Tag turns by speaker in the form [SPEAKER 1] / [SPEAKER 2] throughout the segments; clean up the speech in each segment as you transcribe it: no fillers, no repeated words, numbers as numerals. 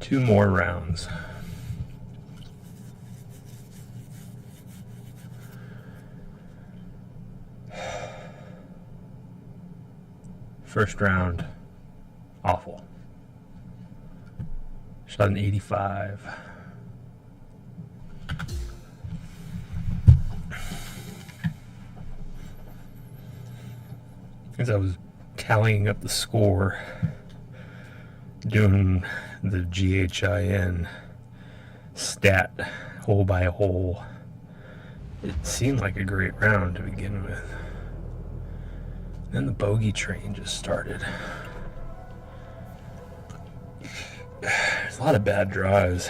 [SPEAKER 1] 2 more rounds. First round, awful. Shot an 85. As I was tallying up the score, doing the GHIN stat hole by hole, it seemed like a great round to begin with. Then the bogey train just started. There's a lot of bad drives.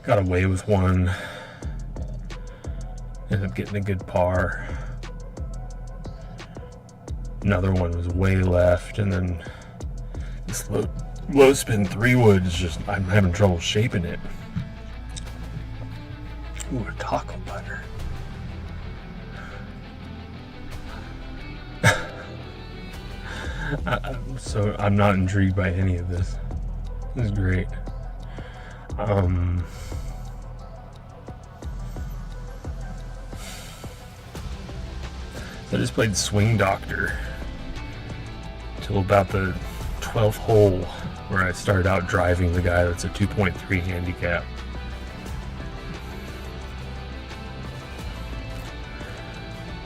[SPEAKER 1] Got away with one. Ended up getting a good par. Another one was way left, and then this low spin 3-wood is just, I'm having trouble shaping it. Ooh, a taco butter. So I'm not intrigued by any of this. This is great. So I just played Swing Doctor till about the 12th hole, where I started out driving the guy that's a 2.3 handicap.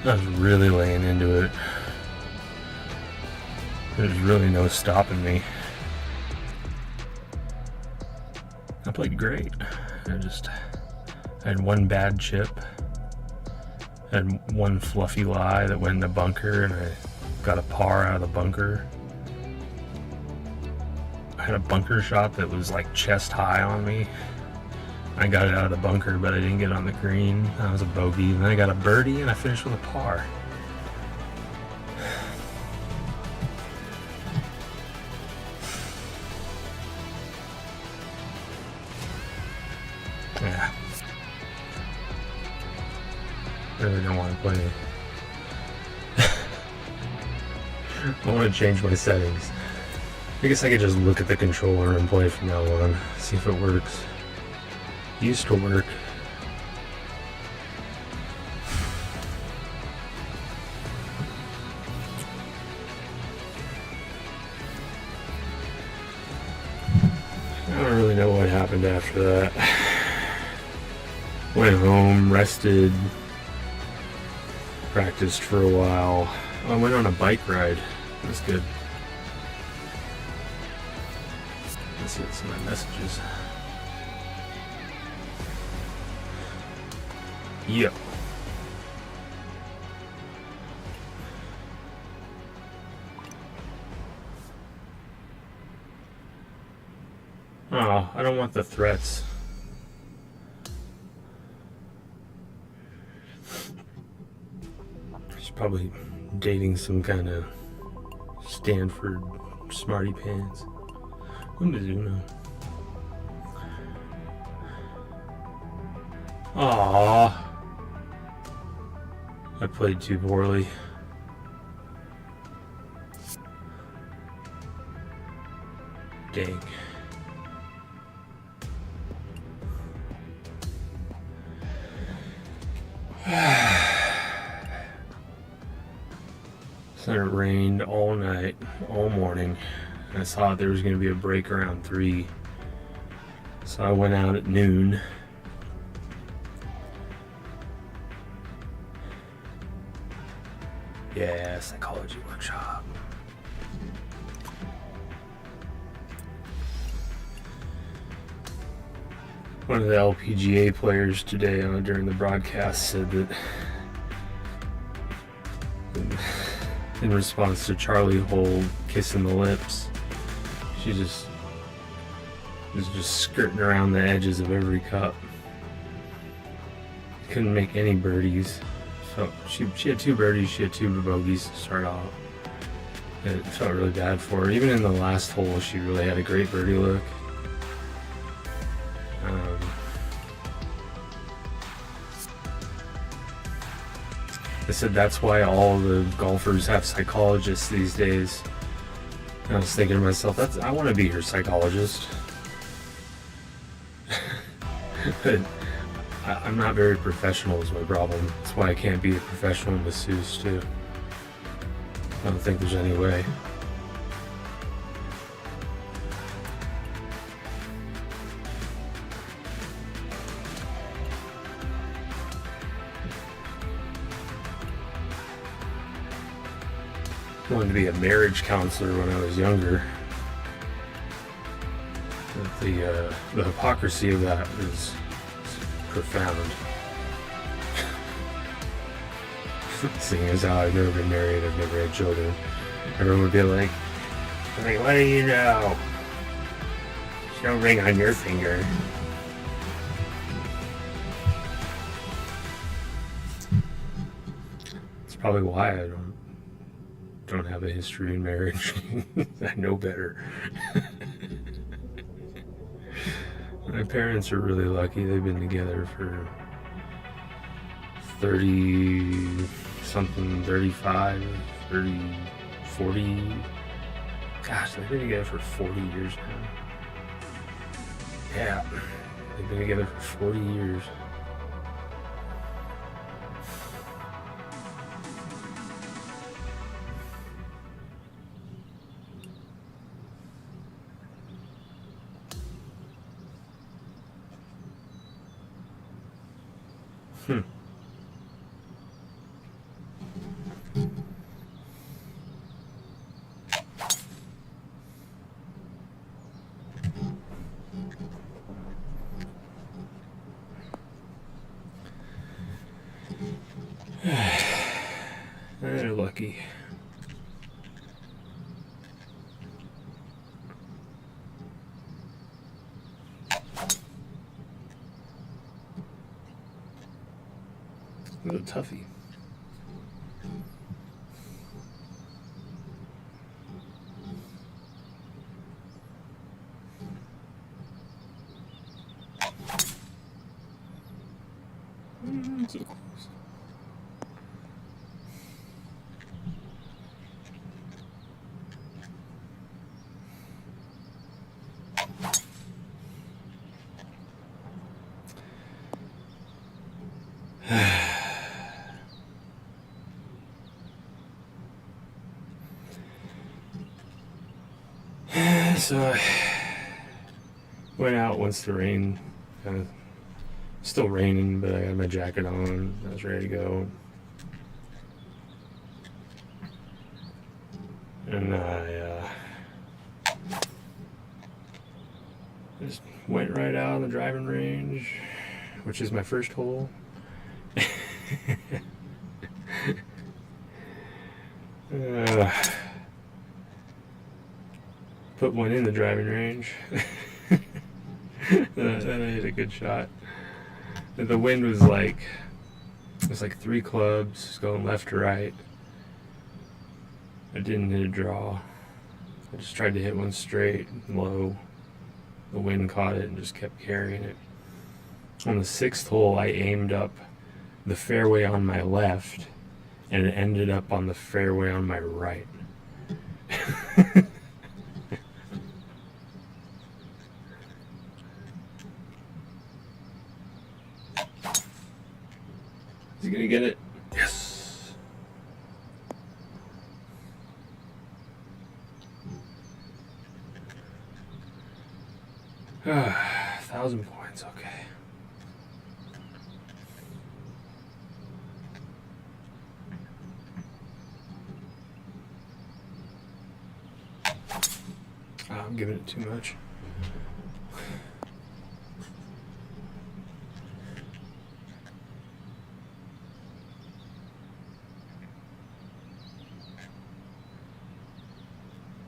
[SPEAKER 1] I was really laying into it. There's really no stopping me. I played great. I had one bad chip. I had one fluffy lie that went in the bunker, and I got a par out of the bunker. I had a bunker shot that was like chest high on me. I got it out of the bunker, but I didn't get on the green. That was a bogey. And then I got a birdie, and I finished with a par. Yeah. I really don't want to play it. I want to change my settings. I guess I could just look at the controller and play from now on, see if it works. It used to work. I don't really know what happened after that. Went home, rested, practiced for a while. I went on a bike ride. It was good. Let's see some of my messages. Yep. Oh, I don't want the threats. She's probably dating some kind of Stanford smarty pants. Who does you know? Aww. I played too poorly. Dang. So it rained all night, all morning. I saw there was going to be a break around 3. So I went out at noon. Yeah, psychology workshop. One of the LPGA players today during the broadcast said that in response to Charlie Hole kissing the lips, she was just skirting around the edges of every cup. Couldn't make any birdies. So she had 2 birdies, she had 2 bogeys to start off. It felt really bad for her. Even in the last hole, she really had a great birdie look. They said that's why all the golfers have psychologists these days. I was thinking to myself, I want to be your psychologist. But I'm not very professional is my problem. That's why I can't be a professional masseuse too. I don't think there's any way. I wanted to be a marriage counselor when I was younger. But the hypocrisy of that is profound. Seeing as how I've never been married, I've never had children. Everyone would be like, what do you know? There's no ring on your finger. It's probably why I don't have a history in marriage. I know better. My parents are really lucky. They've been together for 30 something, 35, 30, 40. Gosh, they've been together for 40 years now. Yeah, they've been together for 40 years. They're lucky. What a toughie. So close. So I went out once the rain kind of still raining, but I had my jacket on. I was ready to go. And I just went right out on the driving range, which is my first hole. Put one in the driving range. Then I hit a good shot. The wind was like, it was like 3 clubs going left to right. I didn't hit a draw. I just tried to hit one straight, low. The wind caught it and just kept carrying it. On the 6th hole, I aimed up the fairway on my left, and it ended up on the fairway on my right. Is he gonna get it? Yes. Ah, 1,000 points, okay. I'm giving it too much.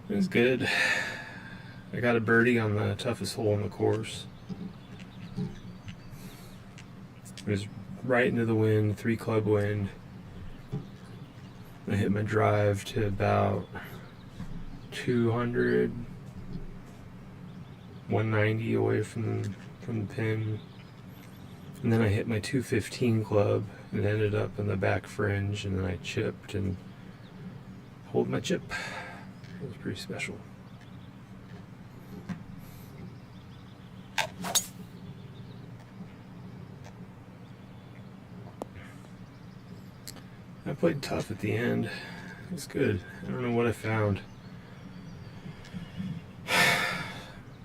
[SPEAKER 1] It was good. I got a birdie on the toughest hole in the course. It was right into the wind, 3 club wind. I hit my drive to about 200, 190 away from the pin. And then I hit my 215 club and ended up in the back fringe, and then I chipped and hold my chip. It was pretty special. I played tough at the end. It was good. I don't know what I found.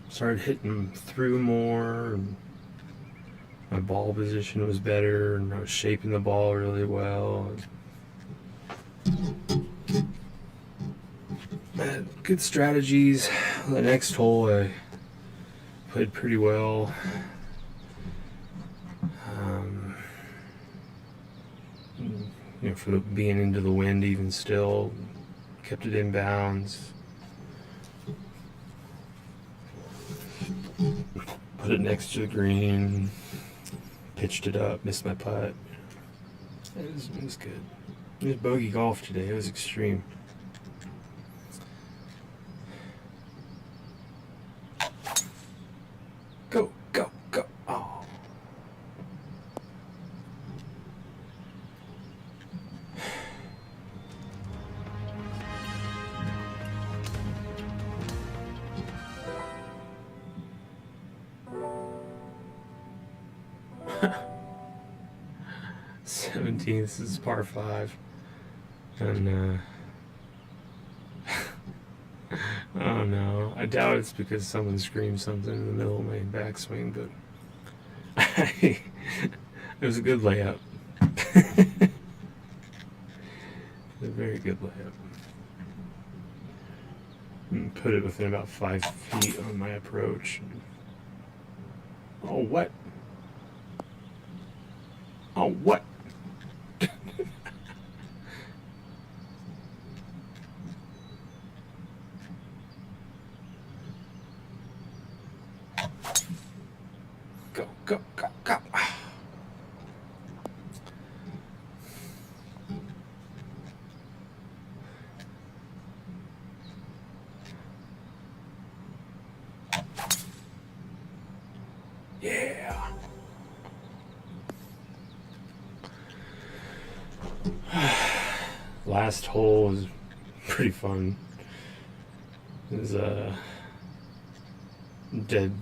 [SPEAKER 1] Started hitting through more, and my ball position was better, and I was shaping the ball really well. I had good strategies. The next hole I played pretty well. For being into the wind even still, kept it in bounds. Put it next to the green, pitched it up, missed my putt. It was good. It was bogey golf today. It was extreme. Go, go, go. Oh. This is par 5, and I don't know. I doubt it's because someone screamed something in the middle of my backswing, but it was a good layup. A very good layup. And put it within about 5 feet on my approach. Oh, what? Oh, what? Go, go, go, go. Yeah. Last hole was pretty fun. It was dead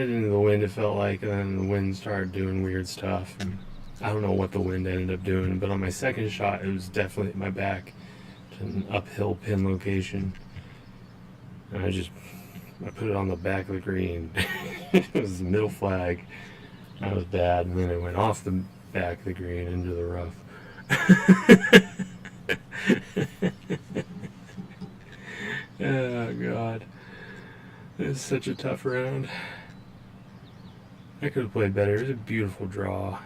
[SPEAKER 1] into the wind, it felt like, and then the wind started doing weird stuff, and I don't know what the wind ended up doing, but on my second shot it was definitely at my back to an uphill pin location, and I put it on the back of the green. It was the middle flag. That was bad, and then it went off the back of the green into the rough. Oh God, it was such a tough round. I could have played better. It was a beautiful draw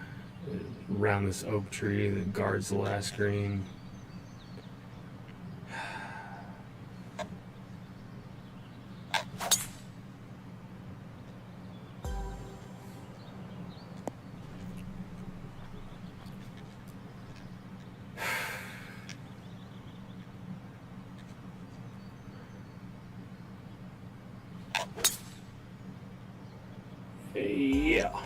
[SPEAKER 1] around this oak tree that guards the last green. Yeah.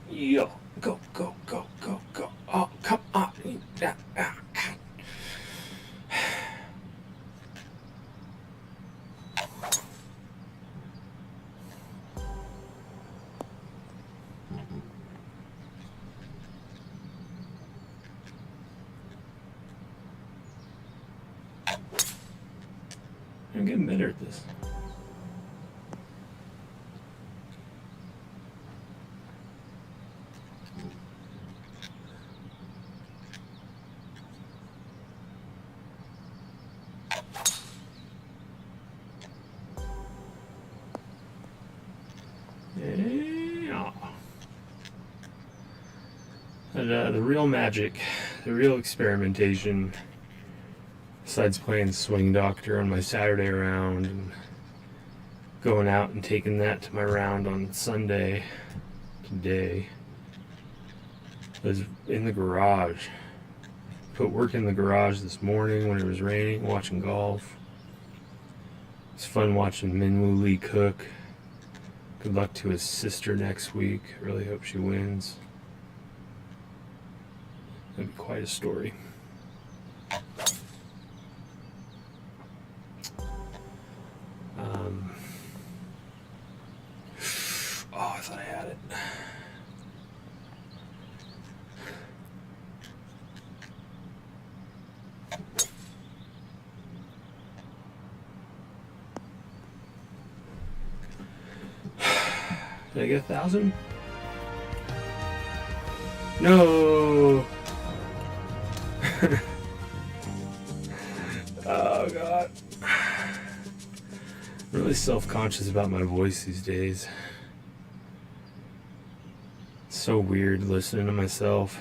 [SPEAKER 1] Yeah. Go, go, go, go, go. Oh, come on. I'm getting better at this. Yeah. And, the real magic, the real experimentation, besides playing Swing Doctor on my Saturday round and going out and taking that to my round on Sunday today, was in the garage. Put work in the garage this morning when it was raining, watching golf. It's fun watching Minwoo Lee cook. Good luck to his sister next week. Really hope she wins. That'd be quite a story. thought I had it. Did I get 1,000? No! Oh god. I'm really self-conscious about my voice these days. It's so weird listening to myself.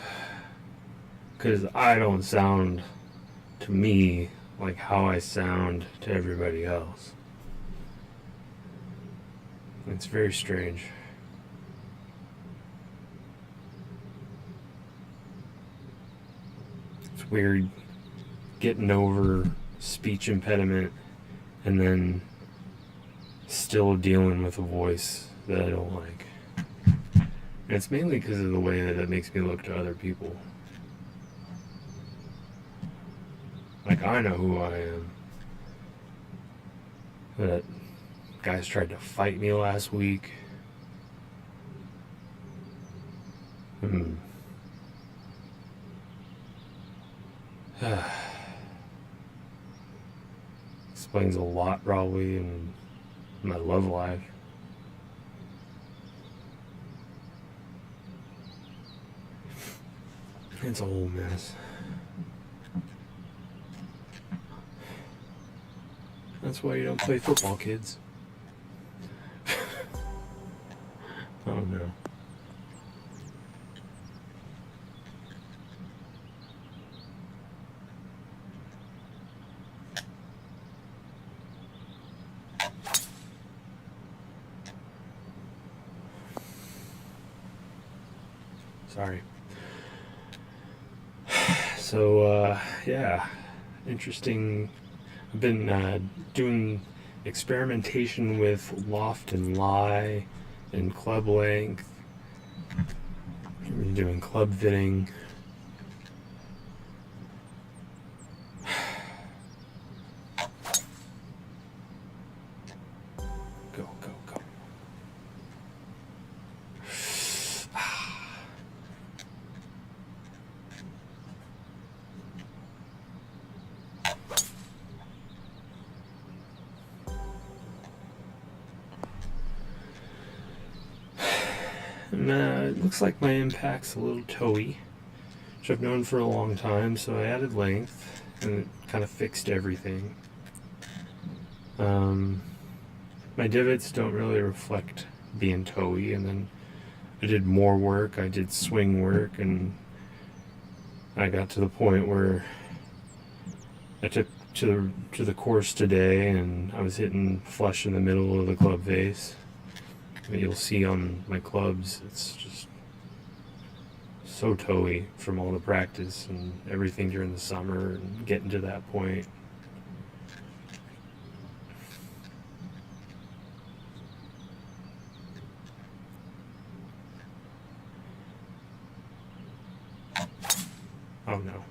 [SPEAKER 1] Because I don't sound, to me, like how I sound to everybody else. It's very strange. It's weird getting over speech impediment and then still dealing with a voice that I don't like. And it's mainly because of the way that it makes me look to other people. Like, I know who I am. That guys tried to fight me last week. Explains a lot probably in my love life. It's a whole mess. That's why you don't play football, kids. Oh no. Sorry. So, yeah, interesting. I've been doing experimentation with loft and lie and club length. I've been doing club fitting. Go, go, go. And it looks like my impact's a little toey, which I've known for a long time, so I added length and it kind of fixed everything. My divots don't really reflect being toey, and then I did more work, I did swing work, and I got to the point where I took to the course today and I was hitting flush in the middle of the club face. You'll see on my clubs, it's just so toey from all the practice and everything during the summer and getting to that point. Oh no.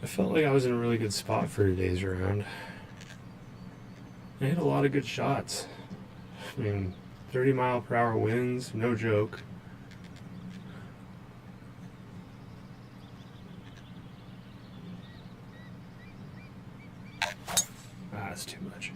[SPEAKER 1] I felt like I was in a really good spot for today's round. I hit a lot of good shots. I mean, 30-mile-per-hour winds, no joke. That's too much.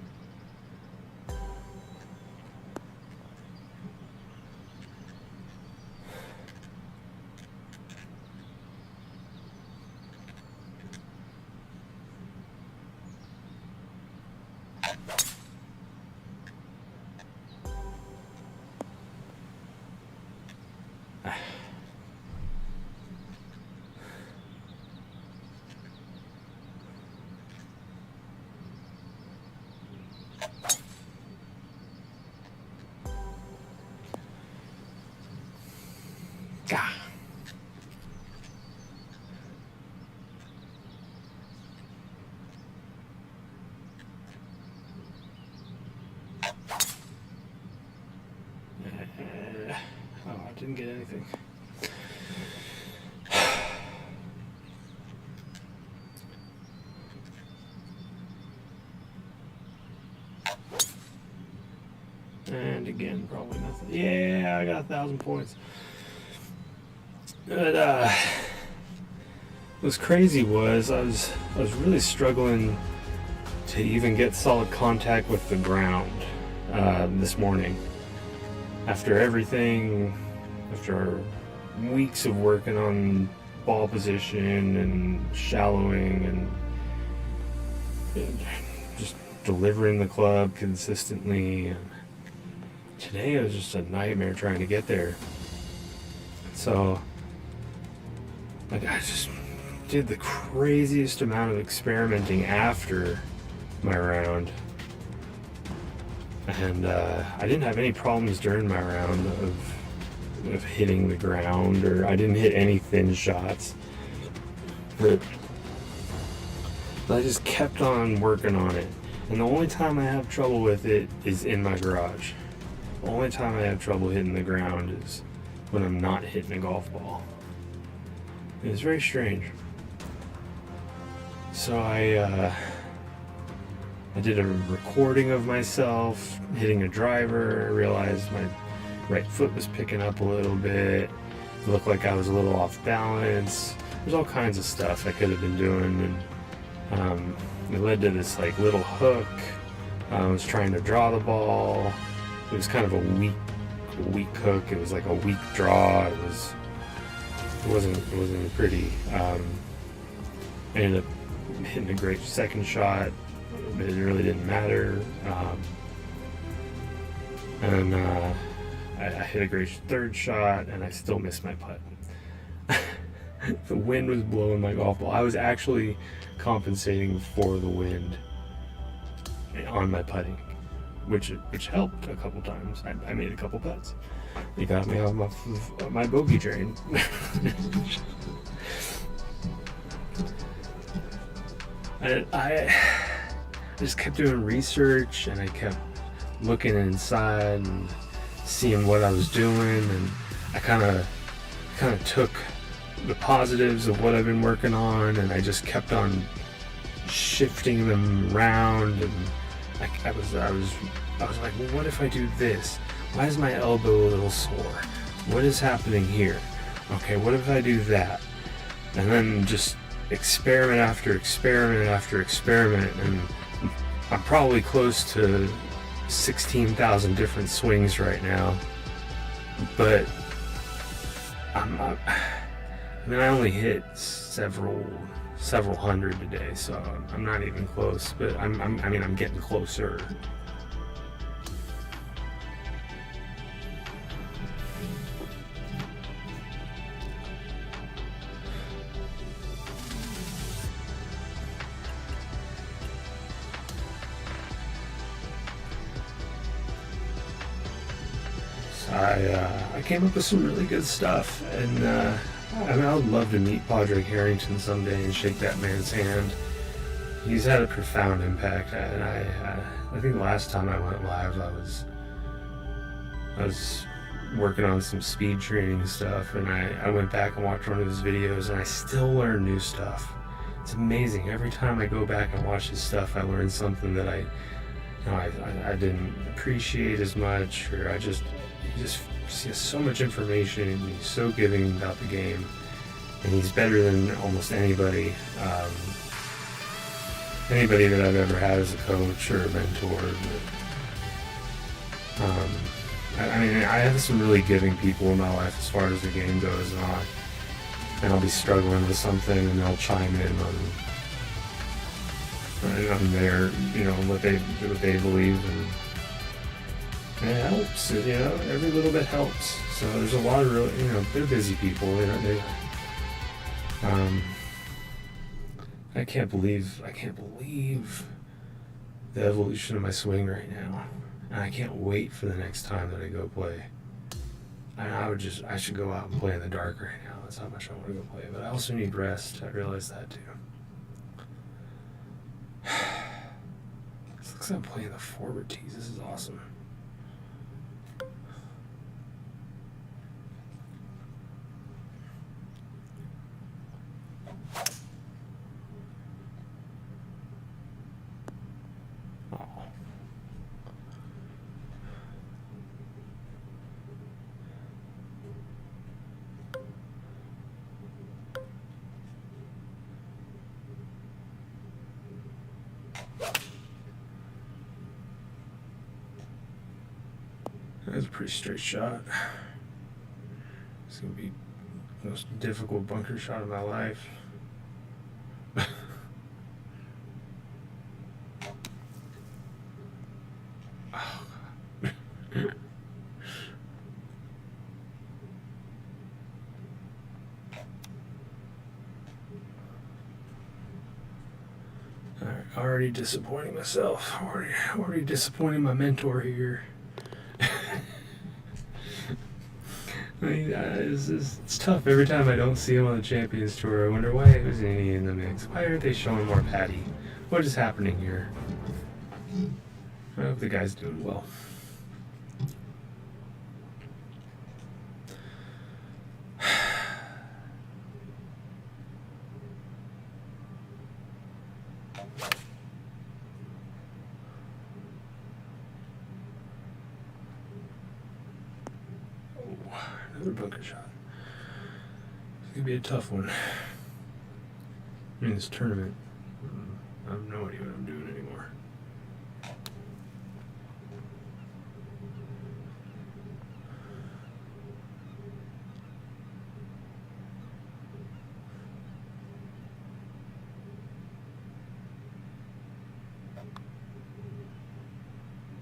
[SPEAKER 1] Didn't get anything. grind again. Probably nothing. Yeah, I got 1,000 points. But what's crazy was I was really struggling to even get solid contact with the ground this morning. After everything, after weeks of working on ball position and shallowing and just delivering the club consistently, and today it was just a nightmare trying to get there. So I just did the craziest amount of experimenting after my round, and I didn't have any problems during my round of hitting the ground, or I didn't hit any thin shots, but I just kept on working on it. And the only time I have trouble with it is in my garage. The only time I have trouble hitting the ground is when I'm not hitting a golf ball. And it's very strange. So I did a recording of myself hitting a driver. I realized my right foot was picking up a little bit. It looked like I was a little off balance. There's all kinds of stuff I could have been doing, and it led to this like little hook. I was trying to draw the ball. It was kind of a weak hook. It was like a weak draw. It wasn't pretty. I ended up hitting a great second shot, but it really didn't matter. And I hit a great third shot, and I still missed my putt. The wind was blowing my golf ball. I was actually compensating for the wind on my putting, which helped a couple times. I made a couple putts. It got me off my bogey train. I just kept doing research, and I kept looking inside and seeing what I was doing, and I kind of took the positives of what I've been working on, and I just kept on shifting them around. And I was like, well, what if I do this? Why is my elbow a little sore? What is happening here? Okay, what if I do that? And then just experiment after experiment after experiment, and I'm probably close to 16,000 different swings right now, but I only hit several hundred today, so I'm not even close. But I'm getting closer. I came up with some really good stuff, and I would love to meet Padre Harrington someday and shake that man's hand. He's had a profound impact, and I think the last time I went live, I was working on some speed training stuff, and I went back and watched one of his videos, and I still learn new stuff. It's amazing. Every time I go back and watch his stuff, I learn something that I didn't appreciate as much, or he just has so much information, and he's so giving about the game, and he's better than almost anybody that I've ever had as a coach or a mentor. I have some really giving people in my life as far as the game goes, and I'll be struggling with something, and they'll chime in on their, what they believe, and it helps. Every little bit helps. So there's a lot of really, they're busy people. I can't believe the evolution of my swing right now, and I can't wait for the next time that I go play. I should go out and play in the dark right now. That's how much I want to go play. But I also need rest. I realize that too. This looks like I'm playing the forward tees. This is awesome. That was a pretty straight shot. It's going to be the most difficult bunker shot of my life. Already disappointing myself. Already disappointing my mentor here. I mean, it's tough every time I don't see him on the Champions Tour. I wonder why isn't he in the mix? Why aren't they showing more Patty? What is happening here? I hope the guy's doing well. Another bunker shot. It's gonna be a tough one. In this tournament, I have no idea what I'm doing anymore.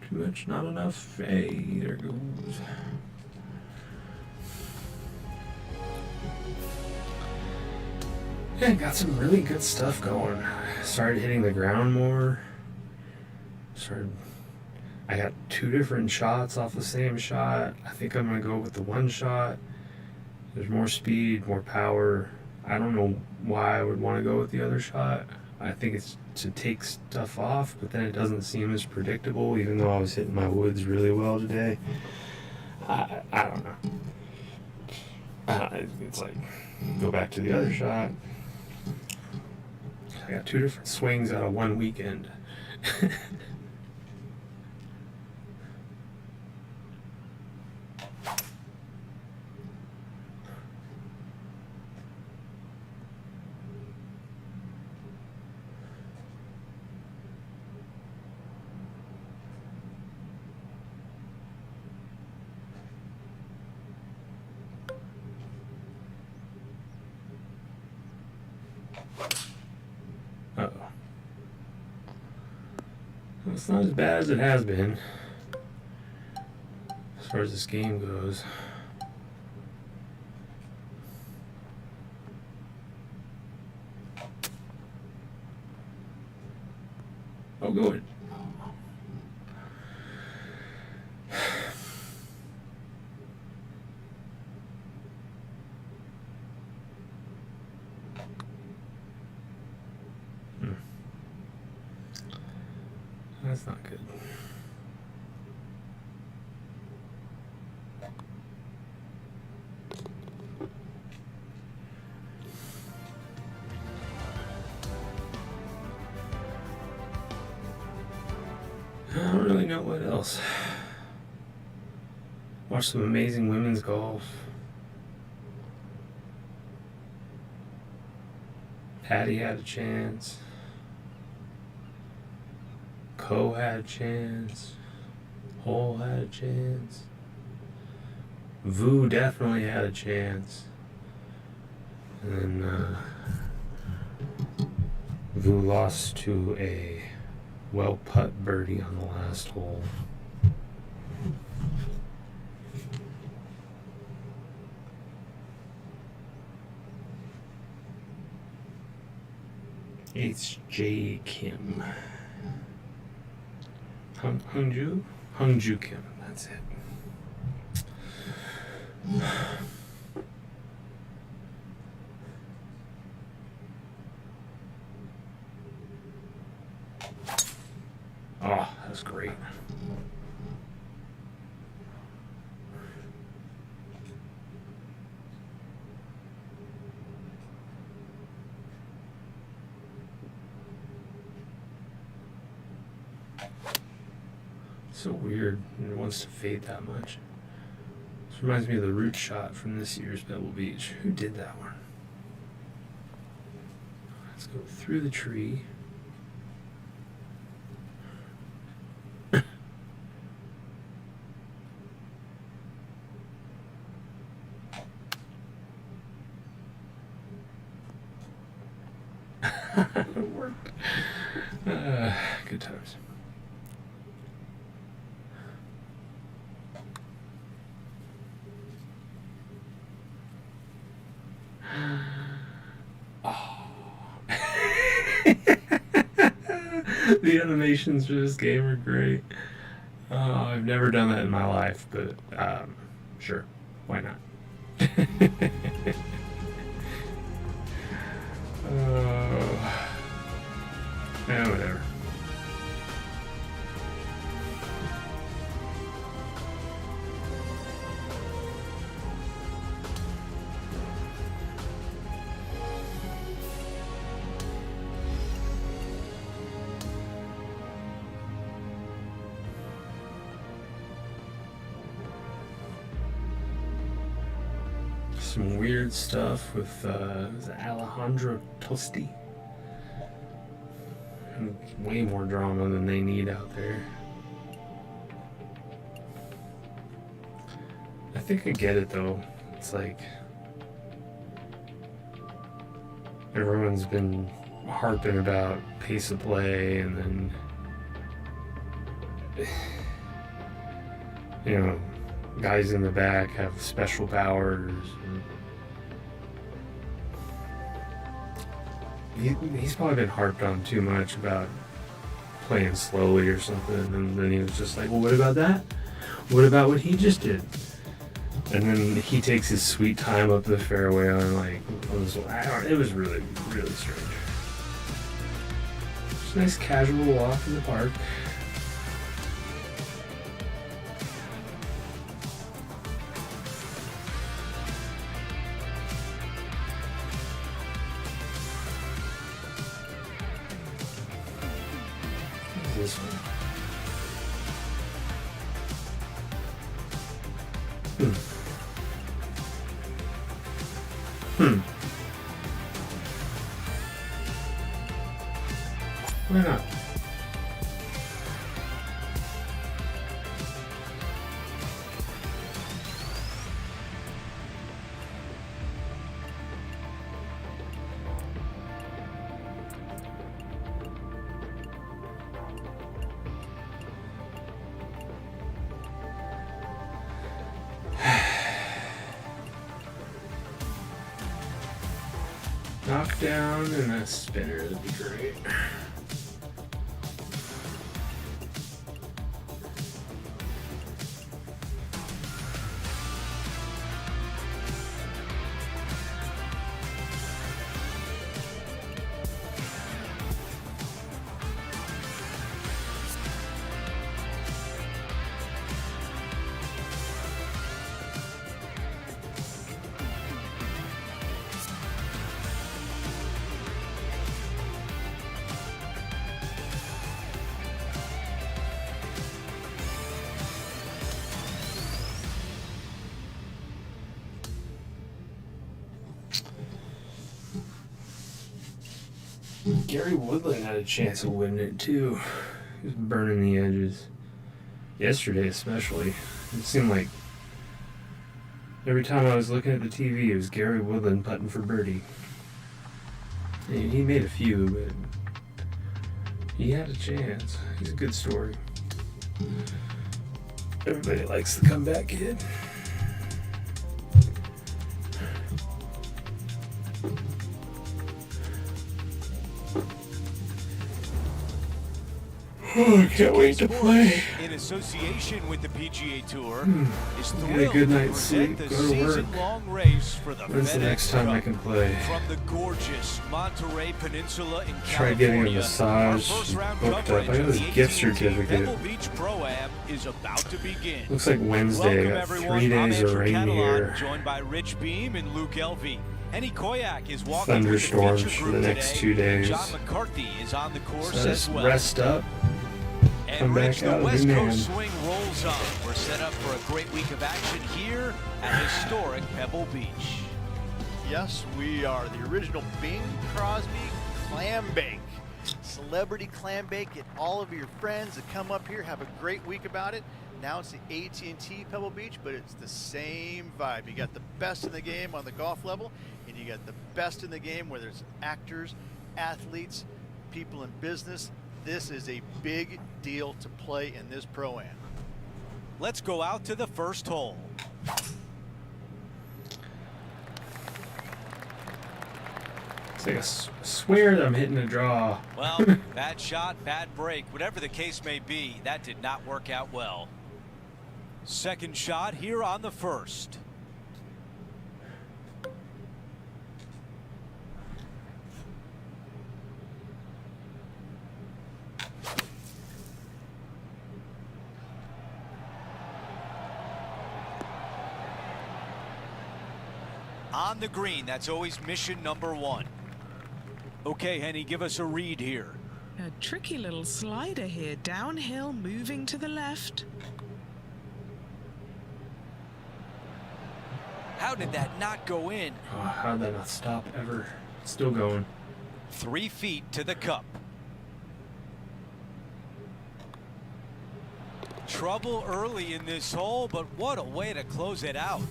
[SPEAKER 1] Too much, not enough. Hey, there goes. Yeah, got some really good stuff going. Started hitting the ground more. I got 2 different shots off the same shot. I think I'm gonna go with the one shot. There's more speed, more power. I don't know why I would want to go with the other shot. I think it's to take stuff off, but then it doesn't seem as predictable, even though I was hitting my woods really well today. I don't know. It's like, go back to the other shot. I got 2 different swings out of one weekend. Uh-oh. Well, it's not as bad as it has been, as far as this game goes. Oh, good. That's not good. I don't really know what else. Watch some amazing women's golf. Patty had a chance. Ko had a chance. Hole had a chance. Vu definitely had a chance. And then Vu lost to a well-putt birdie on the last hole. H.J. Kim. Hungju Kim, that's it. Oh, that's great. So weird. It wants to fade that much. This reminds me of the root shot from this year's Pebble Beach. Who did that one? Let's go through the tree. Good times. Oh. The animations for this game are great. I've never done that in my life, but sure, why not? Yeah, whatever. Some weird stuff with Alejandro Tosti. Way more drama than they need out there. I think I get it though. It's like everyone's been harping about pace of play, and then you know, guys in the back have special powers. He's probably been harped on too much about playing slowly or something, and then he was just like, well, what about that? What about what he just did? And then he takes his sweet time up the fairway on it was really, really strange. Just a nice casual walk in the park. This one. Why not? Knockdown and a spinner, that'd be great. Gary Woodland had a chance of winning it too. He was burning the edges. Yesterday especially. It seemed like every time I was looking at the TV, it was Gary Woodland putting for birdie. And he made a few, but he had a chance. He's a good story. Everybody likes the comeback kid. Oh, I can't wait to play.
[SPEAKER 2] In association with the PGA Tour, is
[SPEAKER 1] Get a good night's sleep, go to work.
[SPEAKER 2] Race for the
[SPEAKER 1] When's the next time I can play?
[SPEAKER 2] From the gorgeous Monterey Peninsula in
[SPEAKER 1] Try getting a massage booked up. I got this gift certificate.
[SPEAKER 2] Is about to begin.
[SPEAKER 1] Looks like Wednesday. I got 3 days of rain here.
[SPEAKER 2] Joined by Rich Beam and Luke Elvey. Henny Koyak is walking
[SPEAKER 1] Thunderstorms for the next 2 days.
[SPEAKER 2] John McCarthy is on the course
[SPEAKER 1] So
[SPEAKER 2] as well.
[SPEAKER 1] rest up.
[SPEAKER 2] And Rich, the West
[SPEAKER 1] man.
[SPEAKER 2] Coast swing rolls on. We're set up for a great week of action here at historic Pebble Beach.
[SPEAKER 3] Yes, we are the original Bing Crosby Clam Bake. Celebrity clam bake. Get all of your friends to come up here, have a great week about it. Now it's the AT&T Pebble Beach, but it's the same vibe. You got the best in the game on the golf level, and you got the best in the game where there's actors, athletes, people in business. This is a big deal to play in this Pro-Am.
[SPEAKER 2] Let's go out to the first hole.
[SPEAKER 1] It's like I swear that I'm hitting a draw.
[SPEAKER 2] Well, bad shot, bad break. Whatever the case may be, that did not work out well. Second shot here on the first. On the green, that's always mission number one. Okay, Henny, give us a read here.
[SPEAKER 4] A tricky little slider here, downhill, moving to the left.
[SPEAKER 2] How did that not go in?
[SPEAKER 1] Oh, how did that not stop ever? It's still going.
[SPEAKER 2] 3 feet to the cup. Trouble early in this hole, but what a way to close it out.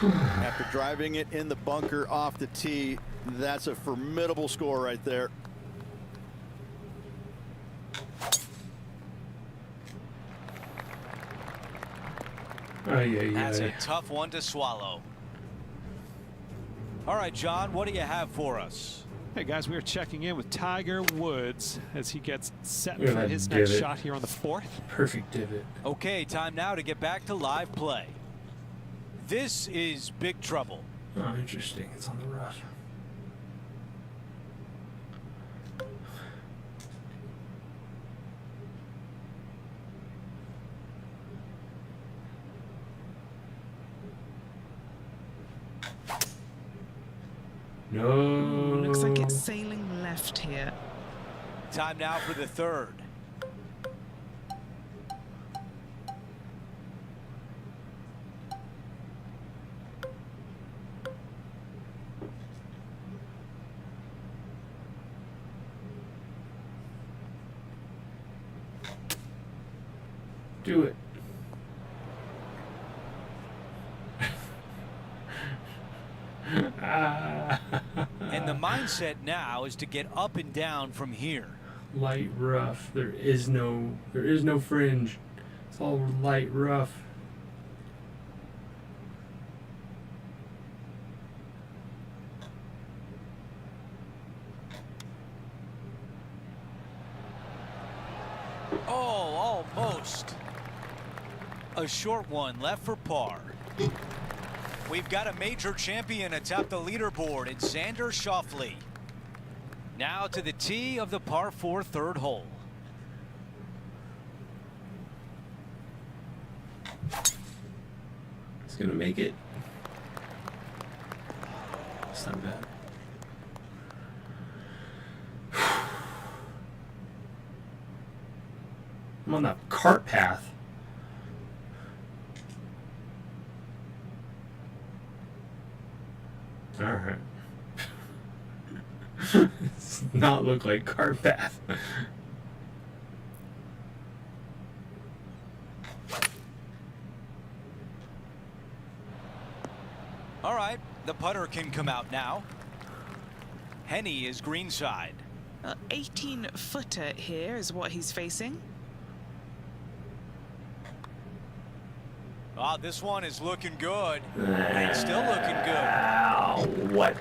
[SPEAKER 3] After driving it in the bunker off the tee, that's a formidable score right there.
[SPEAKER 2] That's a tough one to swallow. All right, John, what do you have for us?
[SPEAKER 5] Hey guys, we are checking in with Tiger Woods as he gets set
[SPEAKER 1] Look at
[SPEAKER 5] for
[SPEAKER 1] that
[SPEAKER 5] his next
[SPEAKER 1] divot.
[SPEAKER 5] shot here on the 4th.
[SPEAKER 1] Perfect divot.
[SPEAKER 2] Okay, time now to get back to live play. This is big trouble.
[SPEAKER 1] Oh, interesting. It's on the rough. No.
[SPEAKER 4] Looks like it's sailing left here.
[SPEAKER 2] Time now for the third.
[SPEAKER 1] Do it.
[SPEAKER 2] And the mindset now is to get up and down from here.
[SPEAKER 1] Light rough. There is no fringe. It's all light rough.
[SPEAKER 2] Oh, almost. A short one left for par. We've got a major champion atop the leaderboard in Xander Schauffele. Now to the tee of the par 4 third hole.
[SPEAKER 1] It's gonna make it. It's not bad. I'm on that cart path. All right. Does not look like cart path.
[SPEAKER 2] All right, the putter can come out now. Henny is greenside.
[SPEAKER 4] 18-footer here is what he's facing.
[SPEAKER 2] Ah, this one is looking good. It's still looking good.
[SPEAKER 1] Ow, what?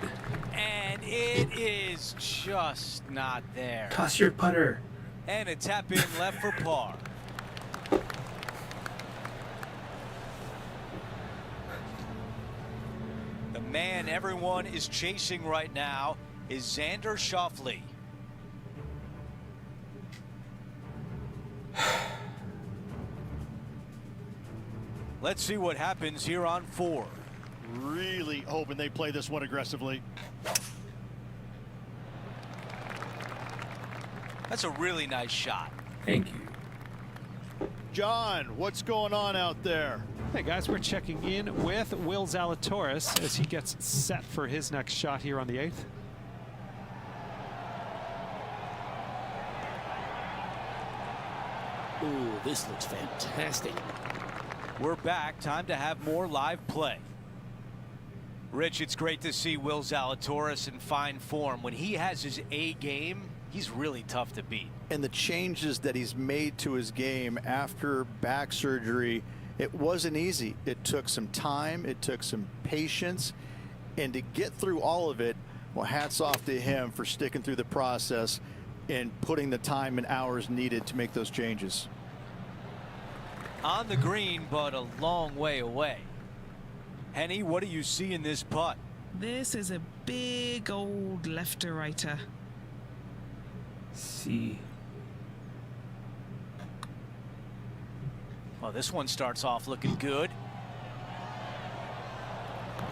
[SPEAKER 2] And it is just not there.
[SPEAKER 1] Toss your putter.
[SPEAKER 2] And a tap in left for par. The man everyone is chasing right now is Xander Schauffele. Let's see what happens here on 4.
[SPEAKER 3] Really hoping they play this one aggressively.
[SPEAKER 2] That's a really nice shot.
[SPEAKER 1] Thank you.
[SPEAKER 3] John, what's going on out there?
[SPEAKER 5] Hey guys, we're checking in with Will Zalatoris as he gets set for his next shot here on the 8th.
[SPEAKER 6] Ooh, this looks fantastic.
[SPEAKER 2] We're back. Time to have more live play. Rich, it's great to see Will Zalatoris in fine form. When he has his A game, he's really tough to beat.
[SPEAKER 3] And the changes that he's made to his game after back surgery, it wasn't easy. It took some time, it took some patience, and to get through all of it, well, hats off to him for sticking through the process and putting the time and hours needed to make those changes.
[SPEAKER 2] On the green, but a long way away. Henny, what do you see in this putt?
[SPEAKER 4] This is a big old left-to-righter.
[SPEAKER 1] See.
[SPEAKER 2] Well, this one starts off looking good.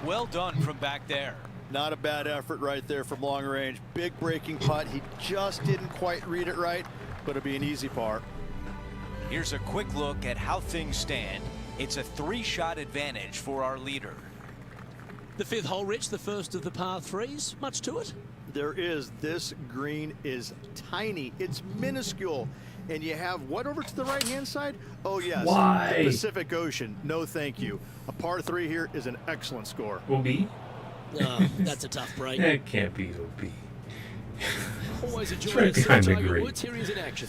[SPEAKER 2] Well done from back there.
[SPEAKER 3] Not a bad effort right there from long range. Big breaking putt. He just didn't quite read it right, but it'll be an easy par.
[SPEAKER 2] Here's a quick look at how things stand. It's a 3-shot advantage for our leader.
[SPEAKER 6] The 5th hole, Rich, the first of the par 3s. Much to it?
[SPEAKER 3] There is. This green is tiny. It's minuscule. And you have what over to the right-hand side? Oh, yes.
[SPEAKER 1] Why?
[SPEAKER 3] The Pacific Ocean. No, thank you. A par 3 here is an excellent score.
[SPEAKER 1] OB?
[SPEAKER 6] That's a tough break.
[SPEAKER 1] That can't be OB.
[SPEAKER 6] Always enjoy
[SPEAKER 1] right
[SPEAKER 6] it. Sir
[SPEAKER 1] behind the
[SPEAKER 6] Tiger
[SPEAKER 1] green.
[SPEAKER 6] Woods, here he is in action.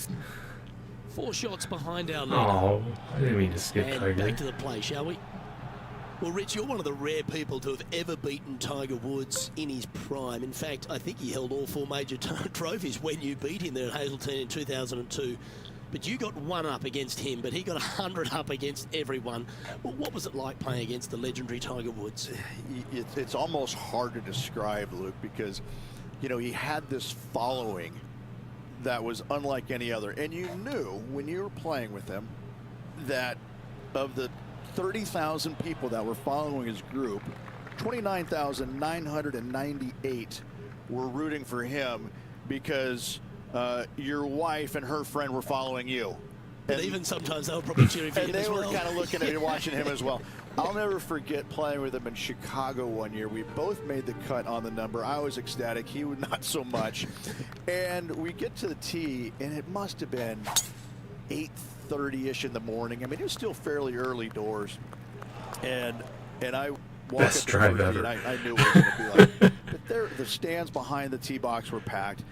[SPEAKER 6] 4 shots behind our leader.
[SPEAKER 1] Oh, I didn't mean to skip
[SPEAKER 6] And
[SPEAKER 1] Tiger.
[SPEAKER 6] back to the play, shall we? Well, Rich, you're one of the rare people to have ever beaten Tiger Woods in his prime. In fact, I think he held all 4 major trophies when you beat him there at Hazleton in 2002. But you got 1 up against him, but he got 100 up against everyone. Well, what was it like playing against the legendary Tiger Woods?
[SPEAKER 3] It's almost hard to describe, Luke, because, you know, he had this following that was unlike any other. And you knew when you were playing with him that of the 30,000 people that were following his group, 29,998 were rooting for him because your wife and her friend were following you.
[SPEAKER 6] And even sometimes they were probably cheering for him
[SPEAKER 3] And they
[SPEAKER 6] as
[SPEAKER 3] were
[SPEAKER 6] well.
[SPEAKER 3] kind of looking at and watching him as well. I'll never forget playing with him in Chicago one year. We both made the cut on the number. I was ecstatic. He would not so much. And we get to the tee, and it must have been 8:30-ish in the morning. I mean, it was still fairly early doors. And I walked
[SPEAKER 1] Best
[SPEAKER 3] up to
[SPEAKER 1] drive
[SPEAKER 3] the tee,
[SPEAKER 1] ever.
[SPEAKER 3] and I knew what it was going to be like. But the stands behind the tee box were packed.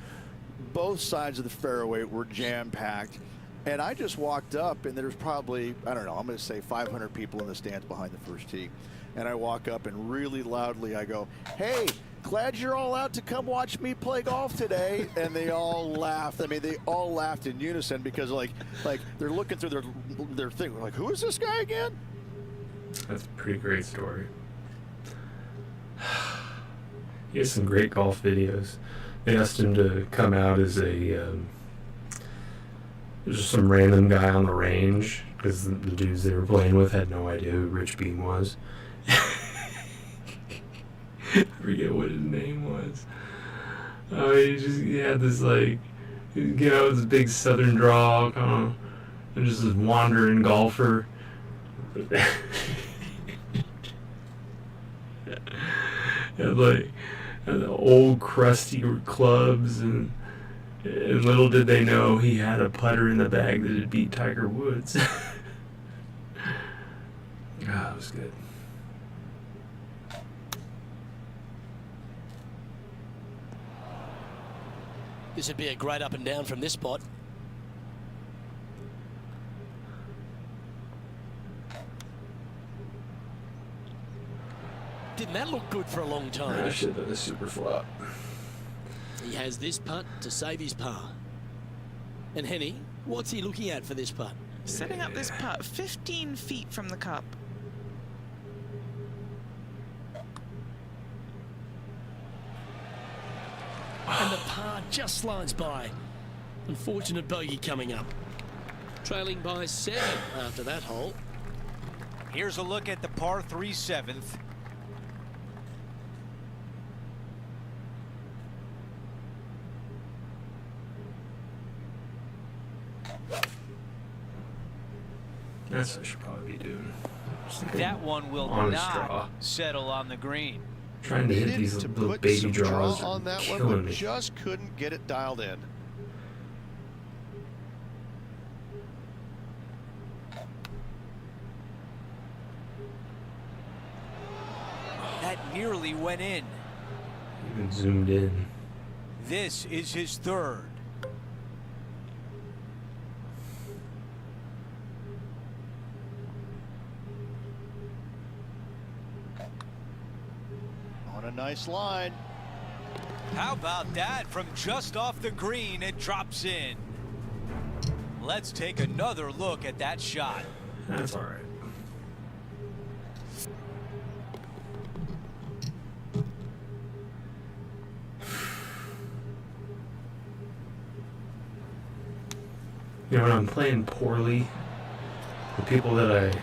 [SPEAKER 3] Both sides of the fairway were jam-packed. And I just walked up, and there's probably, I don't know, I'm going to say 500 people in the stands behind the first tee. And I walk up, and really loudly I go, "Hey, glad you're all out to come watch me play golf today." And they all laughed. I mean, they all laughed in unison because, like they're looking through their thing. Like, who is this guy again?
[SPEAKER 1] That's a pretty great story. He has some great golf videos. They asked him to come out as just some random guy on the range because the dudes they were playing with had no idea who Rich Beam was. I forget what his name was. Oh, he had this like, you know, this big southern drawl, kind of, and just this wandering golfer. Had like the old crusty clubs, and little did they know he had a putter in the bag that had beat Tiger Woods. That was good.
[SPEAKER 6] This would be a great up and down from this spot. Didn't that look good for a long time?
[SPEAKER 1] I should have done a super flop.
[SPEAKER 6] He has this putt to save his par. And Henny, what's he looking at for this putt?
[SPEAKER 4] Setting up this putt 15 feet from the cup.
[SPEAKER 6] And the par just slides by. Unfortunate bogey coming up. Trailing by 7 after that hole.
[SPEAKER 2] Here's a look at the par 3 7th.
[SPEAKER 1] That's what I should probably be doing.
[SPEAKER 2] That one will
[SPEAKER 1] On a
[SPEAKER 2] not
[SPEAKER 1] straw.
[SPEAKER 2] settle on the green.
[SPEAKER 1] Trying to hit
[SPEAKER 3] Needed
[SPEAKER 1] these
[SPEAKER 3] to
[SPEAKER 1] little
[SPEAKER 3] put
[SPEAKER 1] baby
[SPEAKER 3] some
[SPEAKER 1] draws
[SPEAKER 3] draw on
[SPEAKER 1] are
[SPEAKER 3] that one,
[SPEAKER 1] killing
[SPEAKER 3] but
[SPEAKER 1] me.
[SPEAKER 3] just couldn't get it dialed in.
[SPEAKER 2] That nearly went in.
[SPEAKER 1] Even zoomed in.
[SPEAKER 2] This is his third.
[SPEAKER 3] On a nice line.
[SPEAKER 2] How about that? From just off the green, it drops in. Let's take another look at that shot.
[SPEAKER 1] That's all right. You know, when I'm playing poorly, the people that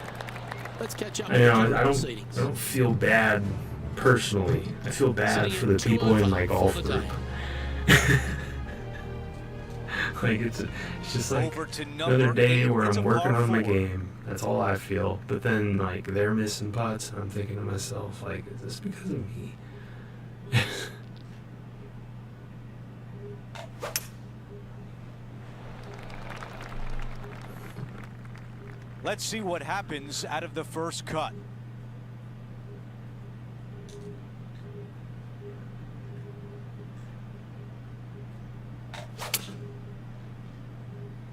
[SPEAKER 6] Let's catch up.
[SPEAKER 1] I know,
[SPEAKER 6] with the
[SPEAKER 1] I
[SPEAKER 6] proceedings.
[SPEAKER 1] don't feel bad personally. I feel bad for the people in my golf group. Like it's just like
[SPEAKER 2] Over to
[SPEAKER 1] another
[SPEAKER 2] number
[SPEAKER 1] day
[SPEAKER 2] 8.
[SPEAKER 1] where
[SPEAKER 2] It's
[SPEAKER 1] I'm
[SPEAKER 2] a
[SPEAKER 1] working
[SPEAKER 2] par
[SPEAKER 1] on my
[SPEAKER 2] 4.
[SPEAKER 1] game. That's all I feel. But then like they're missing putts, and I'm thinking to myself, like, is this because of me?
[SPEAKER 2] Let's see what happens out of the first cut.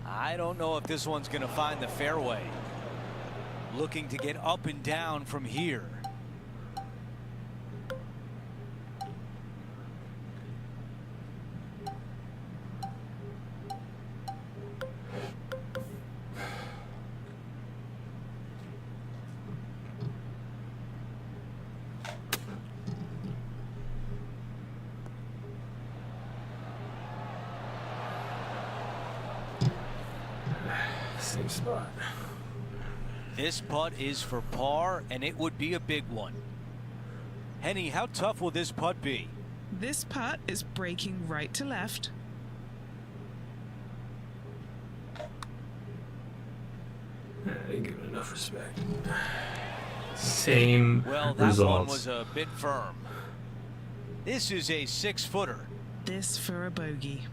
[SPEAKER 2] I don't know if this one's going to find the fairway. Looking to get up and down from here.
[SPEAKER 1] Same spot.
[SPEAKER 2] This putt is for par, and it would be a big one. Henny, how tough will this putt be?
[SPEAKER 4] This putt is breaking right to left.
[SPEAKER 1] I didn't give it enough respect. Same
[SPEAKER 2] Well, that
[SPEAKER 1] results.
[SPEAKER 2] one was a bit firm. This is a 6-footer.
[SPEAKER 4] This for a bogey.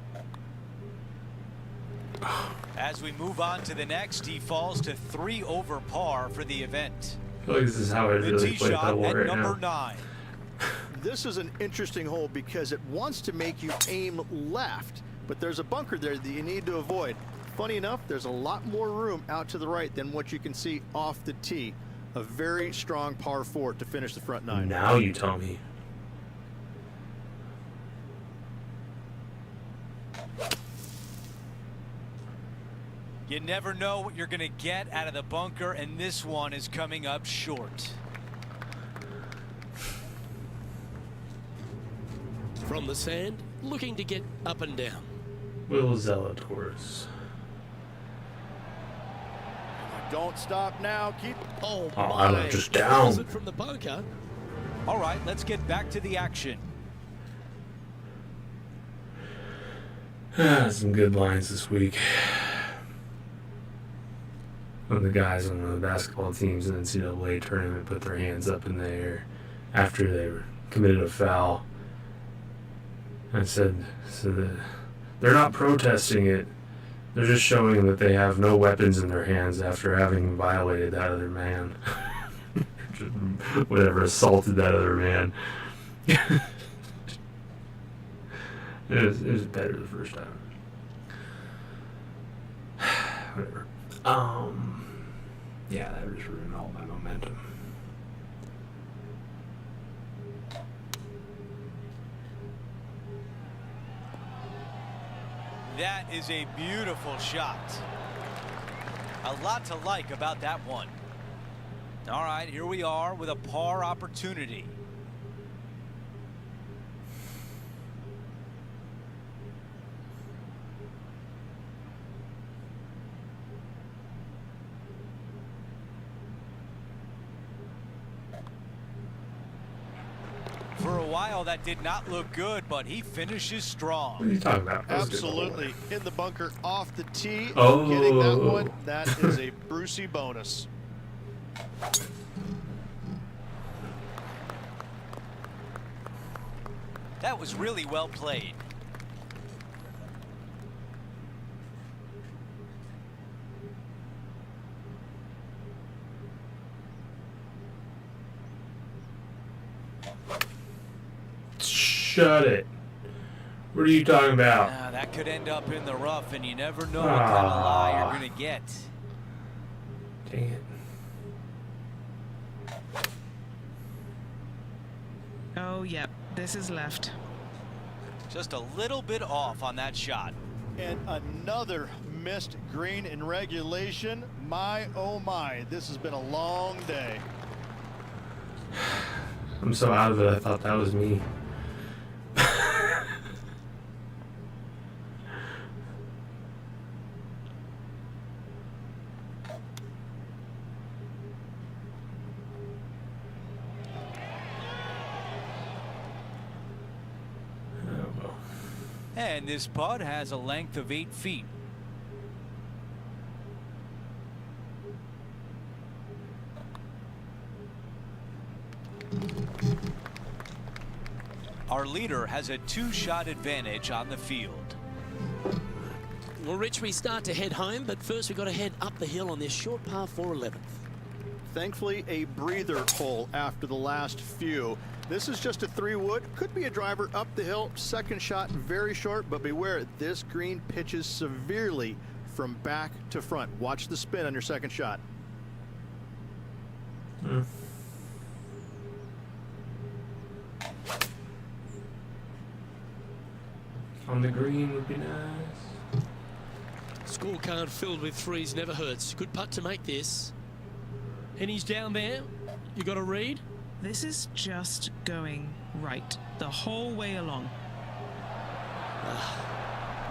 [SPEAKER 2] As we move on to the next, he falls to 3 over par for the event.
[SPEAKER 1] I feel like this is how I
[SPEAKER 2] The
[SPEAKER 1] really
[SPEAKER 2] tee
[SPEAKER 1] play
[SPEAKER 2] shot
[SPEAKER 1] pebble
[SPEAKER 2] at
[SPEAKER 1] right
[SPEAKER 2] number
[SPEAKER 1] now.
[SPEAKER 2] 9.
[SPEAKER 3] This is an interesting hole because it wants to make you aim left, but there's a bunker there that you need to avoid. Funny enough, there's a lot more room out to the right than what you can see off the tee. A very strong par 4 to finish the front 9.
[SPEAKER 1] Now you tell me.
[SPEAKER 2] You never know what you're going to get out of the bunker, and this one is coming up short.
[SPEAKER 6] From the sand, looking to get up and down.
[SPEAKER 1] Will Zalatoris.
[SPEAKER 3] Don't stop now. Keep.
[SPEAKER 6] Oh,
[SPEAKER 1] I
[SPEAKER 6] my.
[SPEAKER 1] went just down.
[SPEAKER 6] Was it from the bunker?
[SPEAKER 2] All right, let's get back to the action.
[SPEAKER 1] Some good lines this week. One of the guys on the basketball teams in the NCAA tournament put their hands up in the air after they committed a foul. I said that they're not protesting it. They're just showing that they have no weapons in their hands after having violated that other man. Whatever, assaulted that other man. It was better the first time. Whatever. Yeah, that just ruined all my momentum.
[SPEAKER 2] That is a beautiful shot. A lot to like about that one. All right, here we are with a par opportunity. For a while, that did not look good, but he finishes strong.
[SPEAKER 1] What are you talking about? That was a good
[SPEAKER 3] Absolutely. In the bunker off the tee.
[SPEAKER 1] Oh.
[SPEAKER 3] Getting that one. That is a Brucey bonus.
[SPEAKER 2] That was really well played.
[SPEAKER 1] shut it. What are you talking about?
[SPEAKER 2] That could end up in the rough, and you never know what kind of lie you're going to get.
[SPEAKER 1] Dang it.
[SPEAKER 4] Oh, yep, this is left.
[SPEAKER 2] Just a little bit off on that shot.
[SPEAKER 3] And another missed green in regulation. My, oh my, this has been a long day.
[SPEAKER 1] I'm so out of it, I thought that was me.
[SPEAKER 2] And this putt has a length of 8 feet. Our leader has a 2-shot advantage on the field.
[SPEAKER 6] Well, Rich, we start to head home, but first we've got to head up the hill on this short par 4 11th.
[SPEAKER 3] Thankfully, a breather hole after the last few. This is just a 3-wood. Could be a driver up the hill. Second shot, very short, but beware, this green pitches severely from back to front. Watch the spin on your second shot.
[SPEAKER 1] On the green would be nice.
[SPEAKER 6] Scorecard filled with threes never hurts. Good putt to make this. And he's down there. You got a read?
[SPEAKER 4] This is just going right the whole way along.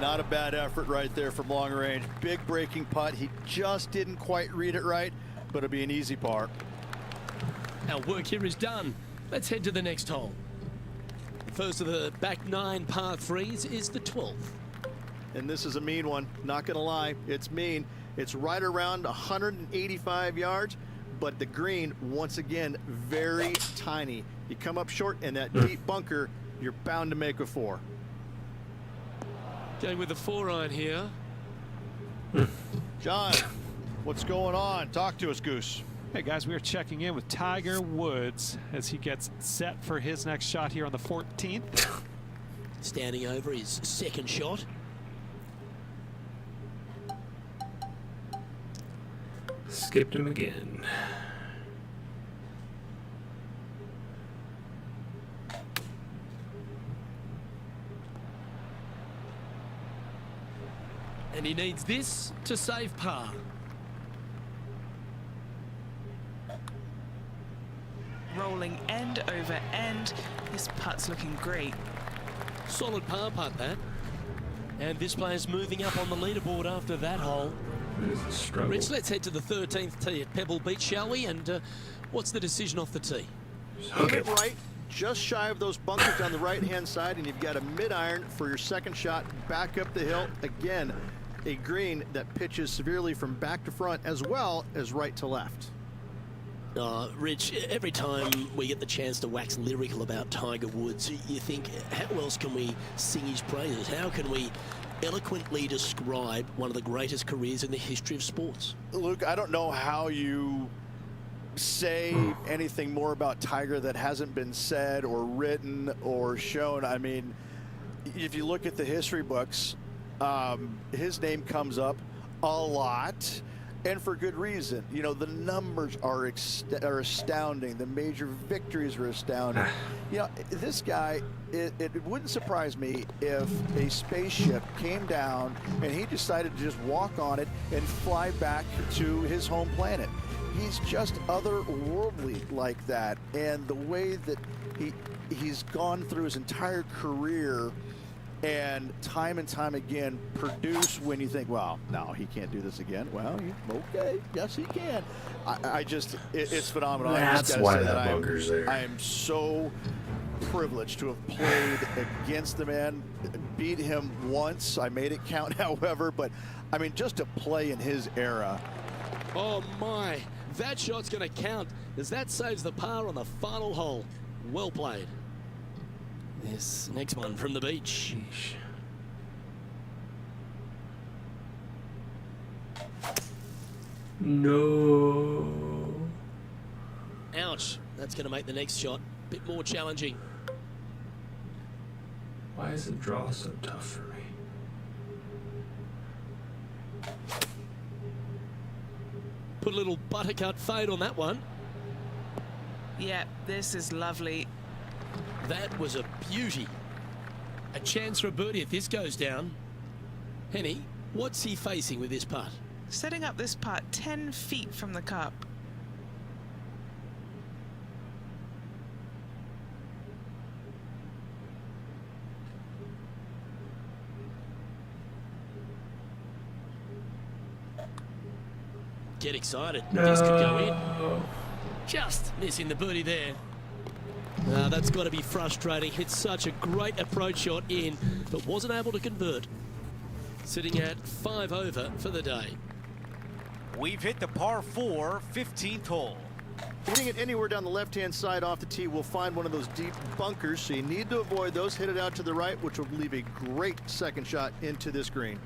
[SPEAKER 3] Not a bad effort right there from long range. Big breaking putt. He just didn't quite read it right, but it'll be an easy par.
[SPEAKER 6] Our work here is done. Let's head to the next hole. First of the back 9 par 3s is the 12th.
[SPEAKER 3] And this is a mean one. Not going to lie. It's mean. It's right around 185 yards. But the green, once again, very tiny. You come up short in that deep bunker, you're bound to make a 4.
[SPEAKER 6] Going with the 4-iron here.
[SPEAKER 3] John, what's going on? Talk to us, Goose.
[SPEAKER 5] Hey guys, we are checking in with Tiger Woods as he gets set for his next shot here on the 14th.
[SPEAKER 6] Standing over his second shot.
[SPEAKER 1] Skipped him again.
[SPEAKER 6] And he needs this to save par.
[SPEAKER 4] Rolling end over end. This putt's looking great.
[SPEAKER 6] Solid par putt, that. And this player's moving up on the leaderboard after that hole.
[SPEAKER 1] It's a struggle.
[SPEAKER 6] Rich, let's head to the 13th tee at Pebble Beach, shall we? And what's the decision off the tee?
[SPEAKER 3] Hook it right, just shy of those bunkers on the right-hand side, and you've got a mid-iron for your second shot back up the hill. Again, a green that pitches severely from back to front as well as right to left.
[SPEAKER 6] Rich, every time we get the chance to wax lyrical about Tiger Woods, you think, how else can we sing his praises? How can we eloquently describe one of the greatest careers in the history of sports?
[SPEAKER 3] Luke, I don't know how you say anything more about Tiger that hasn't been said or written or shown. I mean, if you look at the history books, his name comes up a lot, and for good reason. You know, the numbers are astounding. The major victories are astounding. You know, this guy, it wouldn't surprise me if a spaceship came down and he decided to just walk on it and fly back to his home planet. He's just otherworldly like that, and the way that he's gone through his entire career and time again produce when you think, well, no, he can't do this again. Well, okay, yes, he can. It's phenomenal.
[SPEAKER 1] That's why that bunker's there.
[SPEAKER 3] I am so privileged to have played against the man, beat him once. I made it count, however, but I mean, just to play in his era.
[SPEAKER 6] Oh my, that shot's going to count as that saves the par on the final hole. Well played. This next one from the beach.
[SPEAKER 1] Sheesh. No.
[SPEAKER 6] Ouch. That's going to make the next shot a bit more challenging.
[SPEAKER 1] Why is the draw so tough for me?
[SPEAKER 6] Put a little buttercut fade on that one.
[SPEAKER 4] Yeah, this is lovely.
[SPEAKER 6] That was a beauty. A chance for a birdie if this goes down. Henny, what's he facing with this putt?
[SPEAKER 4] Setting up this putt 10 feet from the cup.
[SPEAKER 6] Get excited. This could go in. Just missing the birdie there. That's got to be frustrating. Hit such a great approach shot in, but wasn't able to convert. Sitting at 5 over for the day.
[SPEAKER 2] We've hit the par 4 15th hole.
[SPEAKER 3] Hitting it anywhere down the left-hand side off the tee will find one of those deep bunkers, so you need to avoid those. Hit it out to the right, which will leave a great second shot into this green.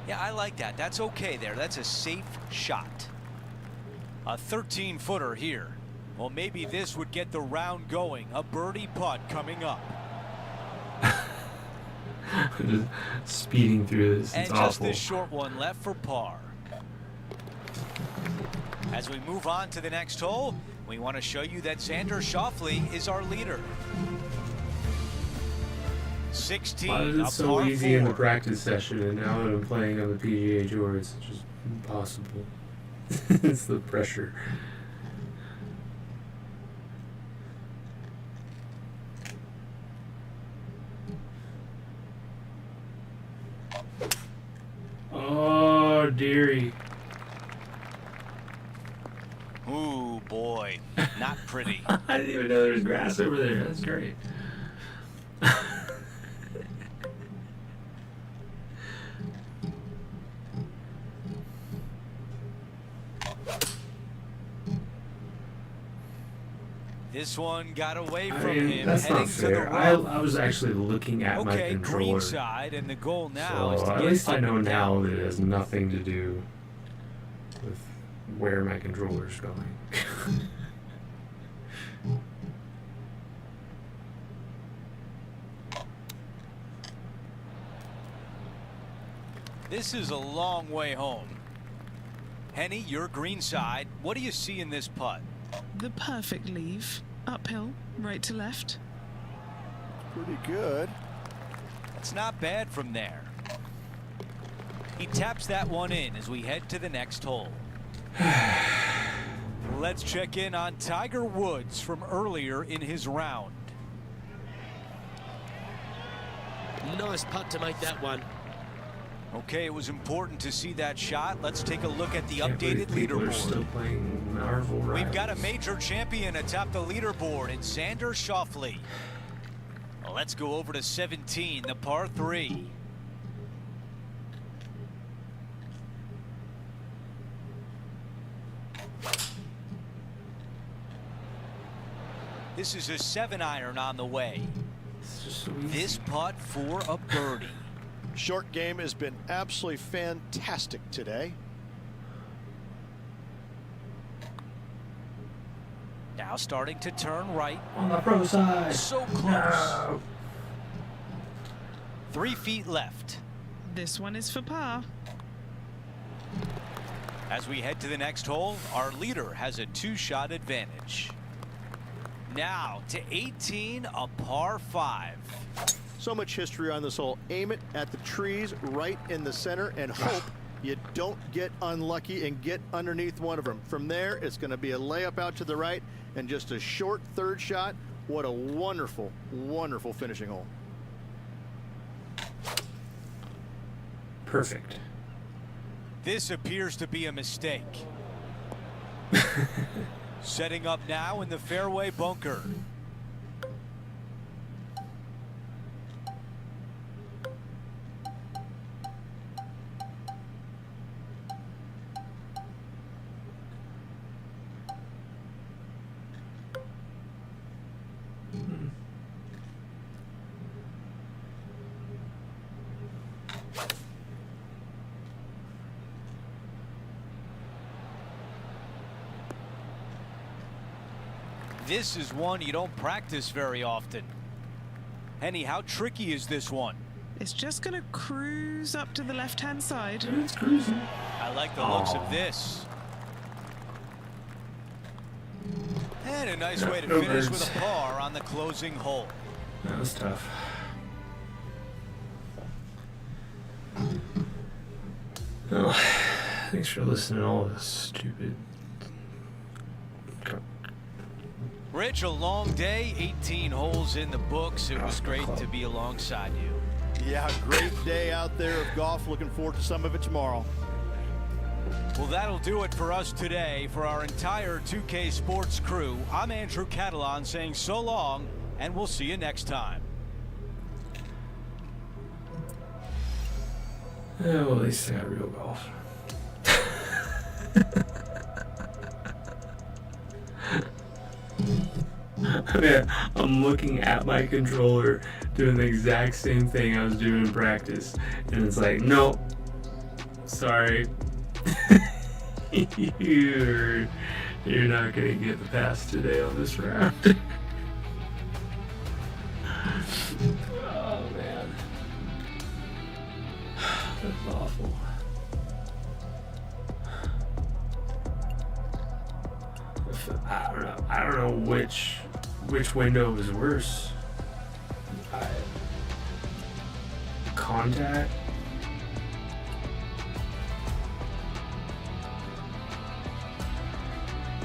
[SPEAKER 2] Yeah, I like that. That's okay there. That's a safe shot. A 13-footer here. Well, maybe this would get the round going. A birdie putt coming up.
[SPEAKER 1] Just speeding through this.
[SPEAKER 2] And
[SPEAKER 1] It's
[SPEAKER 2] just
[SPEAKER 1] awful.
[SPEAKER 2] this short one left for par. As we move on to the next hole, we want to show you that Xander Schauffele is our leader. 16,
[SPEAKER 1] Why is
[SPEAKER 2] a
[SPEAKER 1] it so
[SPEAKER 2] par
[SPEAKER 1] easy in the
[SPEAKER 2] 4.
[SPEAKER 1] practice session, and now that I'm playing on the PGA Tour, it's just impossible. It's the pressure. Oh, dearie.
[SPEAKER 2] Ooh, boy. Not pretty.
[SPEAKER 1] I didn't even know there was grass over there. That's great.
[SPEAKER 2] This one got away
[SPEAKER 1] I
[SPEAKER 2] from
[SPEAKER 1] mean,
[SPEAKER 2] him,
[SPEAKER 1] that's
[SPEAKER 2] heading
[SPEAKER 1] not
[SPEAKER 2] to the
[SPEAKER 1] fair. I
[SPEAKER 2] rough.
[SPEAKER 1] was actually looking at my
[SPEAKER 2] Okay,
[SPEAKER 1] controller.
[SPEAKER 2] green side, and the goal now is
[SPEAKER 1] So
[SPEAKER 2] to
[SPEAKER 1] at
[SPEAKER 2] get
[SPEAKER 1] least I
[SPEAKER 2] up
[SPEAKER 1] know
[SPEAKER 2] and
[SPEAKER 1] now
[SPEAKER 2] down.
[SPEAKER 1] that it has nothing to do with where my controller's going.
[SPEAKER 2] This is a long way home. Henny, your green side. What do you see in this putt?
[SPEAKER 4] The perfect leave. Uphill, right to left.
[SPEAKER 3] Pretty good.
[SPEAKER 2] It's not bad from there. He taps that one in as we head to the next hole. Let's check in on Tiger Woods from earlier in his round.
[SPEAKER 6] Nice putt to make that one.
[SPEAKER 2] Okay, it was important to see that shot. Let's take a look at the
[SPEAKER 1] Can't believe
[SPEAKER 2] updated
[SPEAKER 1] people are still
[SPEAKER 2] leaderboard.
[SPEAKER 1] playing Marvel
[SPEAKER 2] We've got a
[SPEAKER 1] Rivals.
[SPEAKER 2] major champion atop the leaderboard in Xander Schauffele. Let's go over to 17, the par 3. This is a 7-iron on the way.
[SPEAKER 1] It's just so easy.
[SPEAKER 2] This putt for a birdie.
[SPEAKER 3] Short game has been absolutely fantastic today.
[SPEAKER 2] Now starting to turn right.
[SPEAKER 1] On the pro side.
[SPEAKER 2] So close.
[SPEAKER 1] No.
[SPEAKER 2] 3 feet left.
[SPEAKER 4] This one is for par.
[SPEAKER 2] As we head to the next hole, our leader has a 2-shot advantage. Now to 18, a par 5.
[SPEAKER 3] So much history on this hole. Aim it at the trees right in the center and hope you don't get unlucky and get underneath one of them. From there, it's going to be a layup out to the right and just a short third shot. What a wonderful, wonderful finishing hole.
[SPEAKER 1] Perfect.
[SPEAKER 2] This appears to be a mistake. Setting up now in the fairway bunker. This is one you don't practice very often. Henny, how tricky is this one?
[SPEAKER 4] It's just going to cruise up to the left-hand side.
[SPEAKER 1] It's cruising.
[SPEAKER 2] I like the looks of this. And a nice way to
[SPEAKER 1] No
[SPEAKER 2] finish
[SPEAKER 1] birds.
[SPEAKER 2] with a par on the closing hole.
[SPEAKER 1] That was tough. Well, thanks for listening to all this stupid.
[SPEAKER 2] Rich, a long day, 18 holes in the books. It was great to be alongside you.
[SPEAKER 3] Yeah, great day out there of golf. Looking forward to some of it tomorrow.
[SPEAKER 2] Well, that'll do it for us today. For our entire 2K Sports crew, I'm Andrew Catalan saying so long, and we'll see you next time.
[SPEAKER 1] Yeah, well, at least I got real golf. I mean, I'm looking at my controller doing the exact same thing I was doing in practice, and it's like, nope, sorry, you're not gonna get the pass today on this round. Oh man, that's awful. I don't know which window was worse. Contact.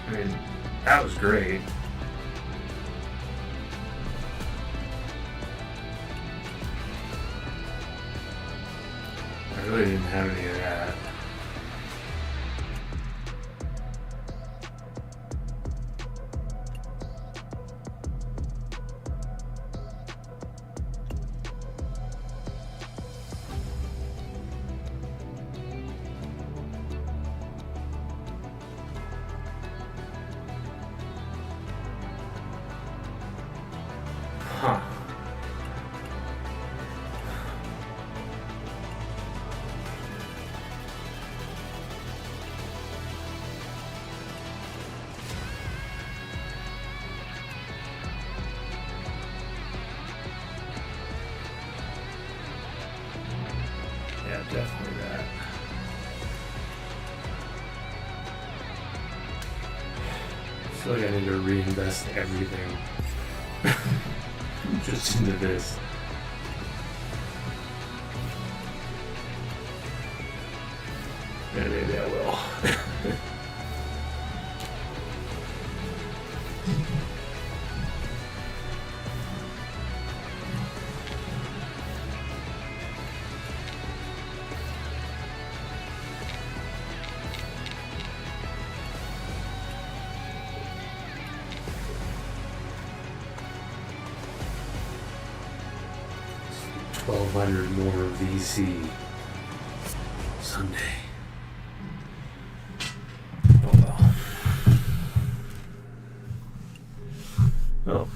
[SPEAKER 1] I mean, that was great. I really didn't have any of that. Huh. Yeah, definitely that. I feel like I need to reinvest everything just into this. Yeah, maybe I will. $1,200 more VC Sunday. Oh well. Oh.